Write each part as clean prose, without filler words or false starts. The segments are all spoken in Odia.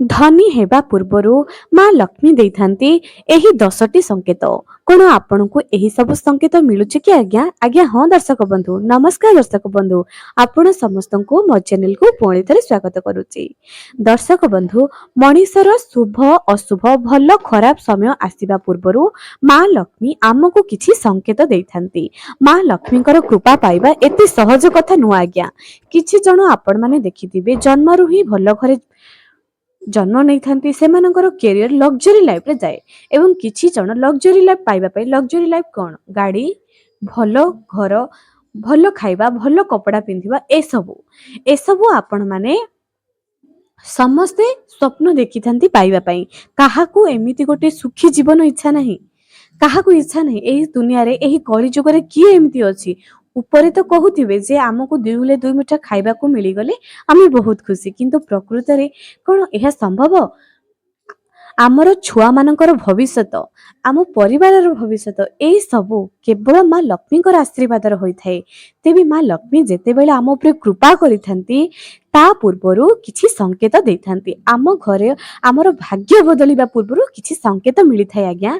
ଧନୀ ହେବା ପୂର୍ବରୁ ମା ଲକ୍ଷ୍ମୀ ଦେଇଥାନ୍ତି ଏହି 10ଟି ସଂକେତ। କଣ ଆପଣଙ୍କୁ ଏହି ସବୁ ସଂକେତ ମିଳୁଛି କି ଆଜ୍ଞା? ଆଜ୍ଞା ହଁ ଦର୍ଶକ ବନ୍ଧୁ, ନମସ୍କାର ଦର୍ଶକ ବନ୍ଧୁ, ଆପଣ ସମସ୍ତଙ୍କୁ ମୋ ଚ୍ୟାନେଲକୁ ପୁଣି ଥରେ ସ୍ୱାଗତ କରୁଛି। ଦର୍ଶକ ବନ୍ଧୁ, ମଣିଷର ଶୁଭ ଅଶୁଭ ଭଲ ଖରାପ ସମୟ ଆସିବା ପୂର୍ବରୁ ମା ଲକ୍ଷ୍ମୀ ଆମକୁ କିଛି ସଂକେତ ଦେଇଥାନ୍ତି। ମା ଲକ୍ଷ୍ମୀଙ୍କର କୃପା ପାଇବା ଏତେ ସହଜ କଥା ନୁହଁ ଆଜ୍ଞା। କିଛି ଜଣ ଆପଣମାନେ ଦେଖିଥିବେ ଜନ୍ମରୁ ହିଁ ଭଲ ଘରେ ଜନ୍ମ ନେଇଥାନ୍ତି, ସେମାନଙ୍କର କ୍ୟାରିୟର ଲକ୍ଜରୀ ଲାଇଫରେ ଯାଏ ଏବଂ କିଛି ଜଣ ଲକ୍ଜରୀ ଲାଇଫ ପାଇବା ପାଇଁ, ଲକ୍ଜରୀ ଲାଇଫ କଣ, ଗାଡି, ଭଲ ଘର, ଭଲ ଖାଇବା, ଭଲ କପଡା ପିନ୍ଧିବା, ଏସବୁ ଆପଣ ମାନେ ସମସ୍ତେ ସ୍ୱପ୍ନ ଦେଖିଥାନ୍ତି ପାଇବା ପାଇଁ। କାହାକୁ ଏମିତି ଗୋଟେ ସୁଖୀ ଜୀବନ ଇଚ୍ଛା ନାହିଁ? କାହାକୁ ଇଚ୍ଛା ନାହିଁ? ଏହି ଦୁନିଆରେ ଏହି କଳି ଯୁଗରେ କିଏ ଏମିତି ଅଛି? ଉପରେ ତ କହୁଥିବେ ଯେ ଆମକୁ ଦିଉଲେ ଦୁଇ ମୁଠା ଖାଇବାକୁ ମିଳିଗଲେ ଆମେ ବହୁତ ଖୁସି, କିନ୍ତୁ ପ୍ରକୃତରେ କଣ ଏହା ସମ୍ଭବ? ଆମର ଛୁଆମାନଙ୍କର ଭବିଷ୍ୟତ, ଆମ ପରିବାରର ଭବିଷ୍ୟତ, ଏଇ ସବୁ କେବଳ ମା ଲକ୍ଷ୍ମୀଙ୍କର ଆଶୀର୍ବାଦର ହୋଇଥାଏ। ତେବେ ମା ଲକ୍ଷ୍ମୀ ଯେତେବେଳେ ଆମ ଉପରେ କୃପା କରିଥାନ୍ତି ତା ପୂର୍ବରୁ କିଛି ସଂକେତ ଦେଇଥାନ୍ତି। ଆମ ଘରେ ଆମର ଭାଗ୍ୟ ବଦଳିବା ପୂର୍ବରୁ କିଛି ସଂକେତ ମିଳିଥାଏ ଆଜ୍ଞା।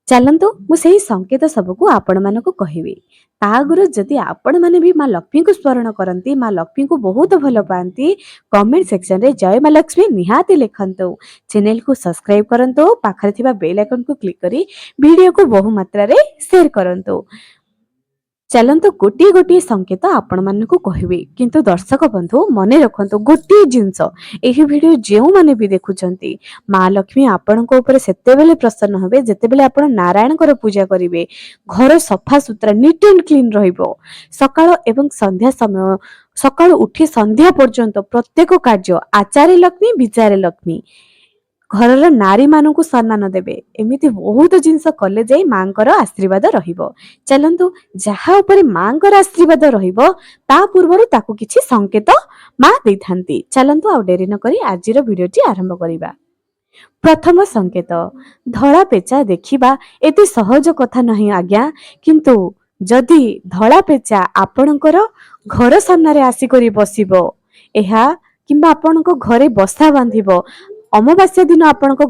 ଚାଲନ୍ତୁ ମୁଁ ସେହି ସଂକେତ ସବୁକୁ ଆପଣମାନଙ୍କୁ କହିବି। ତା ଆଗରୁ ଯଦି ଆପଣମାନେ ବି ମା ଲକ୍ଷ୍ମୀଙ୍କୁ ସ୍ମରଣ କରନ୍ତି, ମା ଲକ୍ଷ୍ମୀଙ୍କୁ ବହୁତ ଭଲ ପାଆନ୍ତି, କମେଣ୍ଟ ସେକ୍ସନରେ ଜୟ ମା ଲକ୍ଷ୍ମୀ ନିହାତି ଲେଖନ୍ତୁ। ଚ୍ୟାନେଲକୁ ସବସ୍କ୍ରାଇବ କରନ୍ତୁ, ପାଖରେ ଥିବା ବେଲ୍ ଆଇକନକୁ କ୍ଲିକ୍ କରି ଭିଡିଓକୁ ବହୁ ମାତ୍ରାରେ ସେୟାର କରନ୍ତୁ। ଚାଲନ୍ତୁ ଗୋଟିଏ ଗୋଟିଏ ସଂକେତ ଆପଣମାନଙ୍କୁ କହିବି, କିନ୍ତୁ ଦର୍ଶକ ବନ୍ଧୁ ମନେ ରଖନ୍ତୁ ଗୋଟିଏ ଜିନିଷ, ଏହି ଭିଡିଓ ଯେଉଁମାନେ ବି ଦେଖୁଛନ୍ତି ମା ଲକ୍ଷ୍ମୀ ଆପଣଙ୍କ ଉପରେ ସେତେବେଳେ ପ୍ରସନ୍ନ ହେବେ ଯେତେବେଳେ ଆପଣ ନାରାୟଣଙ୍କର ପୂଜା କରିବେ। ଘର ସଫା ସୁତୁରା ନିଟ୍ ଆଣ୍ଡ କ୍ଲିନ୍ ରହିବ। ସକାଳ ଏବଂ ସନ୍ଧ୍ୟା ସମୟ, ସକାଳୁ ଉଠି ସନ୍ଧ୍ୟା ପର୍ଯ୍ୟନ୍ତ ପ୍ରତ୍ୟେକ କାର୍ଯ୍ୟ ଆଚାରେ ଲକ୍ଷ୍ମୀ ବିଚାରେ ଲକ୍ଷ୍ମୀ, ଘରର ନାରୀ ମାନଙ୍କୁ ସମ୍ମାନ ଦେବେ। ଏମିତି ବହୁତ ଜିନିଷ କଲେ ଯାଇ ମାଙ୍କର ଆଶୀର୍ବାଦ ରହିବ। ଚାଲନ୍ତୁ ଯାହା ଉପରେ ମାଙ୍କର ଆଶୀର୍ବାଦ ରହିବ ତା ପୂର୍ବରୁ ତାକୁ କିଛି ସଂକେତ ମା ଦେଇଥାନ୍ତି। ଚାଲନ୍ତୁ ଆଉ ଡେରି ନ କରି ଆଜିର ଭିଡିଓଟି ଆରମ୍ଭ କରିବା। ପ୍ରଥମ ସଂକେତ, ଧଳା ପେଚା ଦେଖିବା ଏତେ ସହଜ କଥା ନାହିଁ ଆଜ୍ଞା, କିନ୍ତୁ ଯଦି ଧଳା ପେଚା ଆପଣଙ୍କର ଘର ସାମ୍ନାରେ ଆସିକରି ବସିବ, ଏହା କିମ୍ବା ଆପଣଙ୍କ ଘରେ ବସା ବାନ୍ଧିବ, ଅମାବାସ୍ୟା ଦିନ ଆପଣଙ୍କ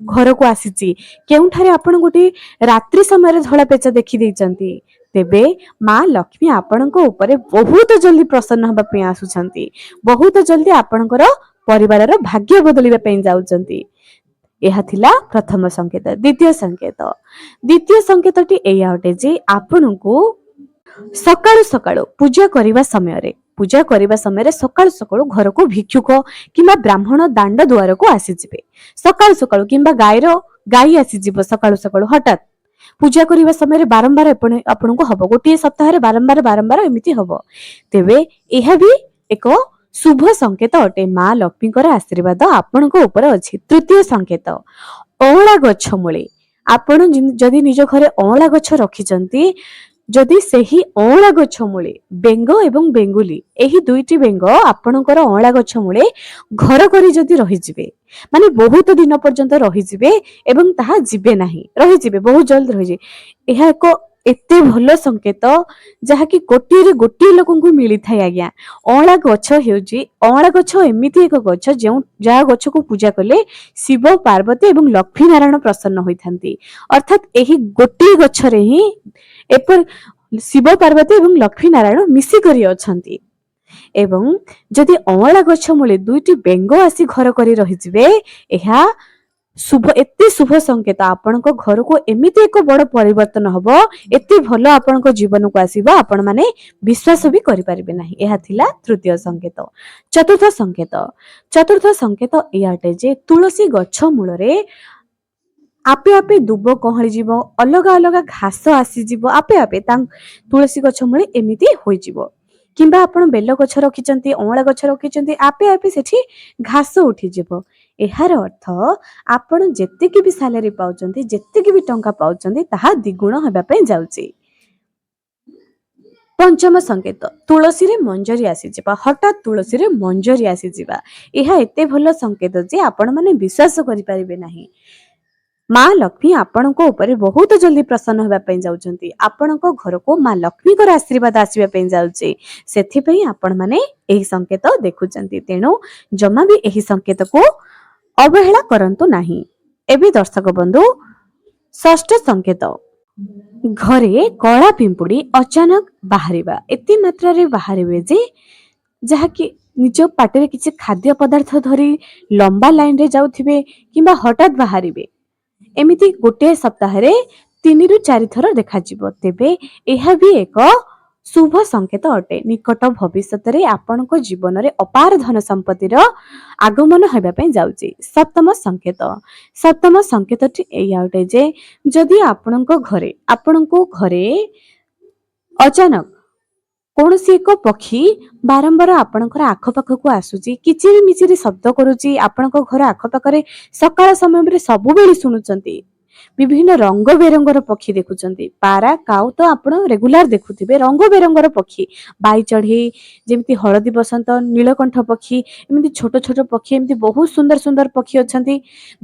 ଘରକୁ ଆସିଛି, କେଉଁଠାରେ ଆପଣ ଗୋଟେ ରାତ୍ରି ସମୟରେ ଧଳା ପେଚା ଦେଖିଦେଇଛନ୍ତି, ତେବେ ମା ଲକ୍ଷ୍ମୀ ଆପଣଙ୍କ ଉପରେ ବହୁତ ଜଲ୍ଦି ପ୍ରସନ୍ନ ହେବା ପାଇଁ ଆସୁଛନ୍ତି। ବହୁତ ଜଲ୍ଦି ଆପଣଙ୍କର ପରିବାରର ଭାଗ୍ୟ ବଦଳିବା ପାଇଁ ଯାଉଛନ୍ତି। ଏହା ଥିଲା ପ୍ରଥମ ସଂକେତ। ଦ୍ୱିତୀୟ ସଂକେତଟି ଏଇଆ ଅଟେ ଯେ ଆପଣଙ୍କୁ ସକାଳୁ ସକାଳୁ ପୂଜା କରିବା ସମୟରେ ସକାଳୁ ସକାଳୁ ଘରକୁ ଭିକ୍ଷୁକ କିମ୍ବା ବ୍ରାହ୍ମଣ ଦାଣ୍ଡ ଦୁଆରକୁ ଆସିଯିବେ। ସକାଳୁ ସକାଳୁ କିମ୍ବା ଗାଈ ଆସିଯିବ ସକାଳୁ ସକାଳୁ ହଠାତ୍ ପୂଜା କରିବା ସମୟରେ ବାରମ୍ବାର ଆପଣଙ୍କୁ ହବ, ଗୋଟିଏ ସପ୍ତାହରେ ବାରମ୍ବାର ଏମିତି ହବ, ତେବେ ଏହା ବି ଏକ ଶୁଭ ସଂକେତ ଅଟେ। ମା ଲକ୍ଷ୍ମୀଙ୍କର ଆଶୀର୍ବାଦ ଆପଣଙ୍କ ଉପରେ ଅଛି। ତୃତୀୟ ସଂକେତ, ଅଁଳା ଗଛ ମୂଳେ, ଆପଣ ଯଦି ନିଜ ଘରେ ଅଁଳା ଗଛ ରଖିଛନ୍ତି, ଯଦି ସେହି ଅଁଳା ଗଛ ମୂଳେ ବେଙ୍ଗ ଏବଂ ବେଙ୍ଗୁଲି, ଏହି ଦୁଇଟି ବେଙ୍ଗ ଆପଣଙ୍କର ଅଁଳା ଗଛ ମୂଳେ ଘର କରି ଯଦି ରହିଯିବେ, ମାନେ ବହୁତ ଦିନ ପର୍ଯ୍ୟନ୍ତ ରହିଯିବେ ଏବଂ ତାହା ଯିବେ ନାହିଁ, ରହିଯିବେ, ବହୁତ ଜଲ୍ଦି ରହିଯିବେ, ଏହା ଏକ ଏତେ ଭଲ ସଂକେତ ଯାହାକି ଗୋଟିଏ ଲୋକଙ୍କୁ ମିଳିଥାଏ ଆଜ୍ଞା। ଅଁଳା ଗଛ ଏମିତି ଏକ ଗଛ ଯାହା ଗଛକୁ ପୂଜା କଲେ ଶିବ, ପାର୍ବତୀ ଏବଂ ଲକ୍ଷ୍ମୀ ନାରାୟଣ ପ୍ରସନ୍ନ ହୋଇଥାନ୍ତି। ଅର୍ଥାତ୍ ଏହି ଗୋଟିଏ ଗଛରେ ହିଁ ଶିବ, ପାର୍ବତୀ ଏବଂ ଲକ୍ଷ୍ମୀ ନାରାୟଣ ମିଶିକରି ଅଛନ୍ତି। ଏବଂ ଯଦି ଅଁଳା ଗଛ ମୂଳେ ଦୁଇଟି ବେଙ୍ଗ ଆସି ଘର କରି ରହିଯିବେ, ଏହା ଏତେ ଶୁଭ ସଂକେତ, ଆପଣଙ୍କ ଘରକୁ ଏମିତି ଏକ ବଡ ପରିବର୍ତ୍ତନ ହବ, ଏତେ ଭଲ ଆପଣଙ୍କ ଜୀବନକୁ ଆସିବ, ଆପଣ ମାନେ ବିଶ୍ୱାସ ବି କରିପାରିବେ ନାହିଁ। ଏହା ଥିଲା ତୃତୀୟ ସଂକେତ। ଚତୁର୍ଥ ସଂକେତ ଏହାଟେ ଯେ ତୁଳସୀ ଗଛ ମୂଳରେ ଆପେ ଆପେ ଦୁବ କହଳି ଯିବ, ଅଲଗା ଅଲଗା ଘାସ ଆସିଯିବ, ଆପେ ତୁଳସୀ ଗଛ ମୂଳେ ଏମିତି ହୋଇଯିବ। କିମ୍ବା ଆପଣ ବେଲ ଗଛ ରଖିଛନ୍ତି, ଅଁଳା ଗଛ ରଖିଛନ୍ତି, ଆପେ ଆପେ ସେଠି ଘାସ ଉଠିଯିବ। ଏହାର ଅର୍ଥ ଆପଣ ଯେତିକି ବି ସାଲାରୀ ପାଉଛନ୍ତି, ଯେତିକି ବି ଟଙ୍କା ପାଉଛନ୍ତି, ତାହା ଦ୍ୱିଗୁଣ ହେବା ପାଇଁ ଯାଉଛି। ପଞ୍ଚମ ସଂକେତ, ତୁଳସୀରେ ମଞ୍ଜରୀ ଆସିଯିବା, ହଠାତ୍ ତୁଳସୀରେ ମଞ୍ଜରୀ ଆସିଯିବା। ଏହା ଏତେ ଭଲ ସଂକେତ ଯେ ଆପଣ ମାନେ ବିଶ୍ୱାସ କରିପାରିବେ ନାହିଁ। ମା ଲକ୍ଷ୍ମୀ ଆପଣଙ୍କ ଉପରେ ବହୁତ ଜଲ୍ଦି ପ୍ରସନ୍ନ ହେବା ପାଇଁ ଯାଉଛନ୍ତି। ଆପଣଙ୍କ ଘରକୁ ମା ଲକ୍ଷ୍ମୀଙ୍କର ଆଶୀର୍ବାଦ ଆସିବା ପାଇଁ ଯାଉଛି। ସେଥିପାଇଁ ଆପଣମାନେ ଏହି ସଂକେତ ଦେଖୁଛନ୍ତି। ତେଣୁ ଜମା ବି ଏହି ସଂକେତକୁ ଅବହେଳା କରନ୍ତୁ ନାହିଁ। ଏବେ ଦର୍ଶକ ବନ୍ଧୁ, ଷଷ୍ଠ ସଂକେତ, ଘରେ କଳା ପିମ୍ପୁଡି ଅଚାନକ ବାହାରିବା। ଏତେ ମାତ୍ରାରେ ବାହାରିବେ ଯେ ଯାହାକି ନିଜ ପାଟିରେ କିଛି ଖାଦ୍ୟ ପଦାର୍ଥ ଧରି ଲମ୍ବା ଲାଇନରେ ଯାଉଥିବେ କିମ୍ବା ହଠାତ୍ ବାହାରିବେ। ଏମିତି ଗୋଟିଏ ସପ୍ତାହରେ 3ରୁ 4 ଥର ଦେଖାଯିବ। ତେବେ ଏହା ବି ଏକ ଶୁଭ ସଂକେତ ଅଟେ। ନିକଟ ଭବିଷ୍ୟତରେ ଆପଣଙ୍କ ଜୀବନରେ ଅପାର ଧନ ସମ୍ପତ୍ତିର ଆଗମନ ହେବା ପାଇଁ ଯାଉଛି। ସପ୍ତମ ସଂକେତଟି ଏଇଆ ଅଟେ ଯେ ଯଦି ଆପଣଙ୍କ ଘରେ ଅଚାନକ କୌଣସି ଏକ ପକ୍ଷୀ ବାରମ୍ବାର ଆପଣଙ୍କର ଆଖପାଖକୁ ଆସୁଛି, କିଚିରି ମିଚିରି ଶବ୍ଦ କରୁଛି, ଆପଣଙ୍କ ଘର ଆଖପାଖରେ ସକାଳ ସମୟରେ ସବୁବେଳେ ଶୁଣୁଛନ୍ତି, ବିଭିନ୍ନ ରଙ୍ଗ ବେରଙ୍ଗର ପକ୍ଷୀ ଦେଖୁଛନ୍ତି। ପାରା, କାଉ ତ ଆପଣ ରେଗୁଲାର ଦେଖୁଥିବେ। ରଙ୍ଗ ବେରଙ୍ଗର ପକ୍ଷୀ, ବାଇ ଚଢେଇ, ଯେମିତି ହଳଦୀ ବସନ୍ତ, ନୀଳକଣ୍ଠ ପକ୍ଷୀ, ଏମିତି ଛୋଟ ଛୋଟ ପକ୍ଷୀ, ଏମିତି ବହୁତ ସୁନ୍ଦର ସୁନ୍ଦର ପକ୍ଷୀ ଅଛନ୍ତି।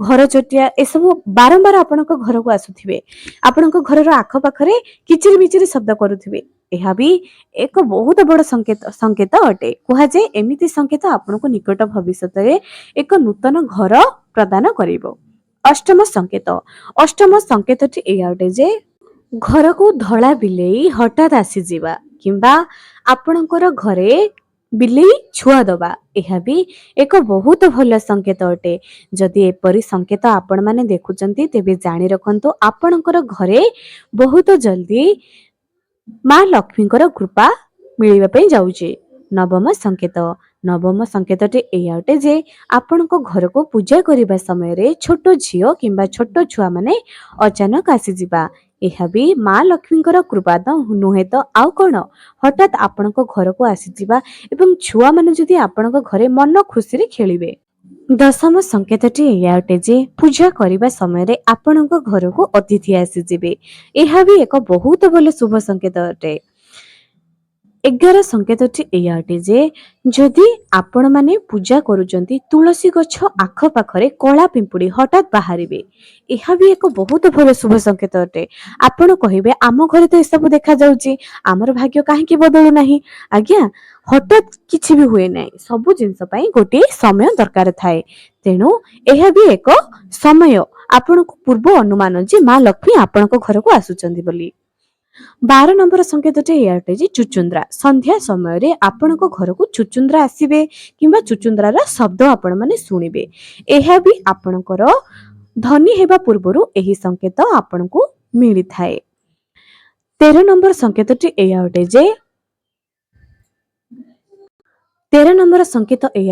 ଘର ଚଟିଆ, ଏସବୁ ବାରମ୍ବାର ଆପଣଙ୍କ ଘରକୁ ଆସୁଥିବେ, ଆପଣଙ୍କ ଘରର ଆଖପାଖରେ କିଚିରି ମିଚିରି ଶବ୍ଦ କରୁଥିବେ। ଏହା ବି ଏକ ବହୁତ ବଡ ସଂକେତ ଅଟେ। କୁହାଯାଏ ଏମିତି ସଂକେତ ଆପଣଙ୍କୁ ନିକଟ ଭବିଷ୍ୟତରେ ଏକ ନୂତନ ଘର ପ୍ରଦାନ କରିବ। ଅଷ୍ଟମ ସଂକେତଟି ଏଇଆ ଅଟେ ଯେ ଘରକୁ ଧଳା ବିଲେଇ ହଠାତ୍ ଆସିଯିବା କିମ୍ବା ଆପଣଙ୍କର ଘରେ ବିଲେଇ ଛୁଆ ଦବା। ଏହା ବି ଏକ ବହୁତ ଭଲ ସଂକେତ ଅଟେ। ଯଦି ଏପରି ସଂକେତ ଆପଣମାନେ ଦେଖୁଛନ୍ତି, ତେବେ ଜାଣି ରଖନ୍ତୁ ଆପଣଙ୍କର ଘରେ ବହୁତ ଜଲ୍ଦି ମା ଲକ୍ଷ୍ମୀଙ୍କର କୃପା ମିଳିବା ପାଇଁ ଯାଉଛି। ନବମ ସଂକେତଟି ଏଇଆ ଅଟେ ଯେ ଆପଣଙ୍କ ଘରକୁ ପୂଜା କରିବା ସମୟରେ ଛୋଟ ଝିଅ କିମ୍ବା ଛୋଟ ଛୁଆ ମାନେ ଅଚାନକ ଆସିଯିବା। ଏହା ବି ମା ଲକ୍ଷ୍ମୀଙ୍କର କୃପା ନୁହେଁ ତ ଆଉ କଣ। ହଠାତ୍ ଆପଣଙ୍କ ଘରକୁ ଆସିଯିବା ଏବଂ ଛୁଆମାନେ ଯଦି ଆପଣଙ୍କ ଘରେ ମନ ଖୁସିରେ ଖେଳିବେ। ଦଶମ ସଂକେତଟି ଏଇଆ ଅଟେ ଯେ ପୂଜା କରିବା ସମୟରେ ଆପଣଙ୍କ ଘରକୁ ଅତିଥି ଆସିଯିବେ। ଏହା ବି ଏକ ବହୁତ ଭଲ ଶୁଭ ସଂକେତ ଅଟେ। 11 ସଂକେତଟି ଏଇଆ ଅଟେ ଯେ ଯଦି ଆପଣମାନେ ପୂଜା କରୁଛନ୍ତି, ତୁଳସୀ ଗଛ ଆଖପାଖରେ କଳା ପିମ୍ପୁଡି ହଠାତ୍ ବାହାରିବେ। ଏହା ବି ଏକ ବହୁତ ଭଲ ଶୁଭ ସଂକେତ ଅଟେ। ଆପଣ କହିବେ ଆମ ଘରେ ତ ଏସବୁ ଦେଖାଯାଉଛି, ଆମର ଭାଗ୍ୟ କାହିଁକି ବଦଳୁ ନାହିଁ? ଆଜ୍ଞା, ହଠାତ୍ କିଛି ବି ହୁଏ ନାହିଁ। ସବୁ ଜିନିଷ ପାଇଁ ଗୋଟିଏ ସମୟ ଦରକାର ଥାଏ। ତେଣୁ ଏହା ବି ଏକ ସମୟ, ଆପଣଙ୍କୁ ପୂର୍ବ ଅନୁମାନ ଯେ ମା ଲକ୍ଷ୍ମୀ ଆପଣଙ୍କ ଘରକୁ ଆସୁଛନ୍ତି ବୋଲି। 12 ନମ୍ବର ସଂକେତଟି ଏଇଆ ଅଟେ ଯେ ଚୁଚୁନ୍ଦ୍ରା। ସନ୍ଧ୍ୟା ସମୟରେ ଆପଣଙ୍କ ଘରକୁ ଚୁଚୁନ୍ଦ୍ରା ଆସିବେ କିମ୍ବା ଚୁଚୁନ୍ଦ୍ରାର ଶବ୍ଦ ଆପଣମାନେ ଶୁଣିବେ। ଏହା ବି ଆପଣଙ୍କର ଧନୀ ହେବା ପୂର୍ବରୁ ଏହି ସଂକେତ ଆପଣଙ୍କୁ ମିଳିଥାଏ। 13 ନମ୍ବର ସଂକେତଟି ଏଇଆ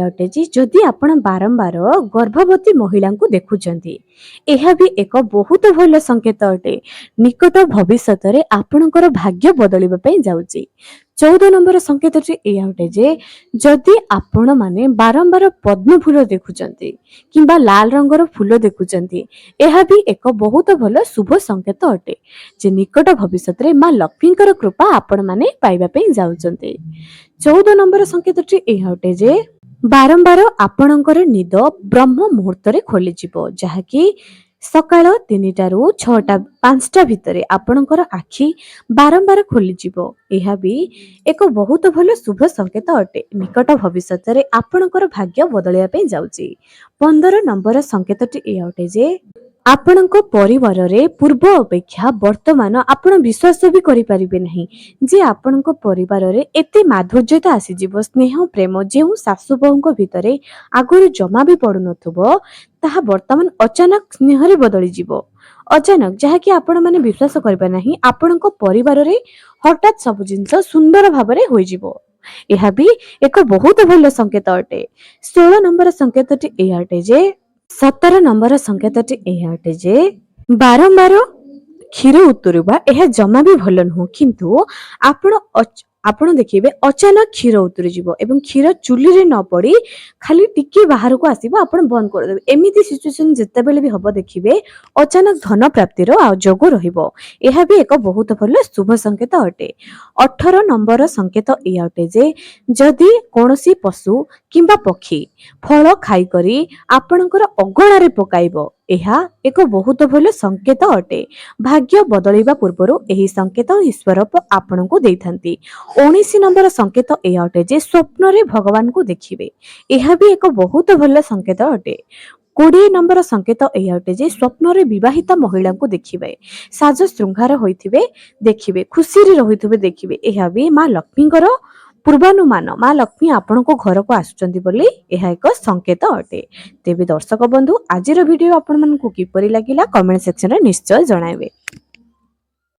ଅଟେ ଯେ ଯଦି ଆପଣ ବାରମ୍ବାର ଗର୍ଭବତୀ ମହିଳାଙ୍କୁ ଦେଖୁଛନ୍ତି, ଏହା ବି ଏକ ବହୁତ ଭଲ ସଂକେତ ଅଟେ। ନିକଟ ଭବିଷ୍ୟତରେ ଆପଣଙ୍କର ଭାଗ୍ୟ ବଦଳିବା ପାଇଁ ଯାଉଛି। 14 ନମ୍ବର ସଂକେତଟି ଏଇଆ ଅଟେ ଯେ ଯଦି ଆପଣମାନେ ବାରମ୍ବାର ପଦ୍ମ ଫୁଲ ଦେଖୁଛନ୍ତି କିମ୍ବା ଲାଲ ରଙ୍ଗର ଫୁଲ ଦେଖୁଛନ୍ତି, ଏହା ବି ଏକ ବହୁତ ଭଲ ଶୁଭ ସଂକେତ ଅଟେ ଯେ ନିକଟ ଭବିଷ୍ୟତରେ ମା ଲକ୍ଷ୍ମୀଙ୍କର କୃପା ଆପଣମାନେ ପାଇବା ପାଇଁ ଯାଉଛନ୍ତି। 14 ନମ୍ବର ସଂକେତଟି ଏହା ଅଟେ ଯେ ବାରମ୍ବାର ଆପଣଙ୍କର ନିଦ ବ୍ରହ୍ମ ମୁହୂର୍ତ୍ତରେ ଖୋଲିଯିବ, ଯାହାକି ସକାଳ 3ଟାରୁ 5ଟା ଭିତରେ ଆପଣଙ୍କର ଆଖି ବାରମ୍ବାର ଖୋଲିଯିବ। ଏହା ବି ଏକ ବହୁତ ଭଲ ଶୁଭ ସଂକେତ ଅଟେ। ନିକଟ ଭବିଷ୍ୟତରେ ଆପଣଙ୍କର ଭାଗ୍ୟ ବଦଳିବା ପାଇଁ ଯାଉଛି। 15 ନମ୍ବର ସଂକେତଟି ଏହା ଅଟେ ଯେ ଆପଣଙ୍କ ପରିବାରରେ ପୂର୍ବ ଅପେକ୍ଷା ବର୍ତ୍ତମାନ ଆପଣ ବିଶ୍ୱାସ ବି କରିପାରିବେ ନାହିଁ ଯେ ଆପଣଙ୍କ ପରିବାରରେ ଏତେ ମାଧୁର୍ଯ୍ୟତା ଆସିଯିବ। ସ୍ନେହ ପ୍ରେମ ଯେଉଁ ଶାଶୁ ବୋହୂଙ୍କ ଭିତରେ ଆଗରୁ ଜମା ବି ପଡୁନଥିବ, ତାହା ବର୍ତ୍ତମାନ ଅଚାନକ ସ୍ନେହରେ ବଦଳିଯିବ। ଅଚାନକ, ଯାହାକି ଆପଣମାନେ ବିଶ୍ୱାସ କରିବେ ନାହିଁ। ଆପଣଙ୍କ ପରିବାରରେ ହଠାତ୍ ସବୁ ଜିନିଷ ସୁନ୍ଦର ଭାବରେ ହୋଇଯିବ। ଏହା ବି ଏକ ବହୁତ ଭଲ ସଂକେତ ଅଟେ। 17 ନମ୍ବର ସଂକେତଟି ଏହା ଅଟେ ଯେ 17 ନମ୍ବର ସଂକେତଟି ଏହା ଅଟେ ଯେ ବାରମ୍ବାର କ୍ଷୀର ଉତୁରିବା ଏହା ଜମା ବି ଭଲ ନୁହଁ। କିନ୍ତୁ ଆପଣ ଦେଖିବେ ଅଚାନକ କ୍ଷୀର ଉତୁରିଯିବ ଏବଂ କ୍ଷୀର ଚୁଲିରେ ନ ପଡି ଖାଲି ଟିକେ ବାହାରକୁ ଆସିବ, ଆପଣ ବନ୍ଦ କରିଦେବେ। ଏମିତି ସିଚୁଏସନ ଯେତେବେଳେ ବି ହବ, ଦେଖିବେ ଅଚାନକ ଧନ ପ୍ରାପ୍ତିର ଯୋଗ ରହିବ। ଏହା ବି ଏକ ବହୁତ ଭଲ ଶୁଭ ସଂକେତ ଅଟେ। 18 ନମ୍ବର ସଂକେତ ଏହା ଅଟେ ଯେ ଯଦି କୌଣସି ପଶୁ କିମ୍ବା ପକ୍ଷୀ ଫଳ ଖାଇକରି ଆପଣଙ୍କର ଅଗଣାରେ ପକାଇବ, ଏହା ଏକ ବହୁତ ଭଲ ସଂକେତ ଅଟେ। ଭାଗ୍ୟ ବଦଳିବା ପୂର୍ବରୁ ଏହି ସଂକେତ ଈଶ୍ୱର ଆପଣଙ୍କୁ ଦେଇଥାନ୍ତି। 19 ନମ୍ବର ସଂକେତ ଏହା ଅଟେ ଯେ ସ୍ୱପ୍ନରେ ଭଗବାନଙ୍କୁ ଦେଖିବେ। ଏହା ବି ଏକ ବହୁତ ଭଲ ସଂକେତ ଅଟେ। 20 ନମ୍ବର ସଂକେତ ଏହା ଅଟେ ଯେ ସ୍ୱପ୍ନରେ ବିବାହିତା ମହିଳାଙ୍କୁ ଦେଖିବେ। ସାଜ ଶୃଙ୍ଗାର ହୋଇଥିବେ ଦେଖିବେ, ଖୁସିରେ ରହିଥିବେ ଦେଖିବେ। ଏହା ବି ମା ଲକ୍ଷ୍ମୀଙ୍କର ପୂର୍ବାନୁମାନ, ମା ଲକ୍ଷ୍ମୀ ଆପଣଙ୍କ ଘରକୁ ଆସୁଛନ୍ତି ବୋଲି ଏହା ଏକ ସଂକେତ ଅଟେ। ତେବେ ଦର୍ଶକ ବନ୍ଧୁ, ଆଜିର ଭିଡିଓ ଆପଣମାନଙ୍କୁ କିପରି ଲାଗିଲା କମେଣ୍ଟ ସେକ୍ସନରେ ନିଶ୍ଚୟ ଜଣାଇବେ।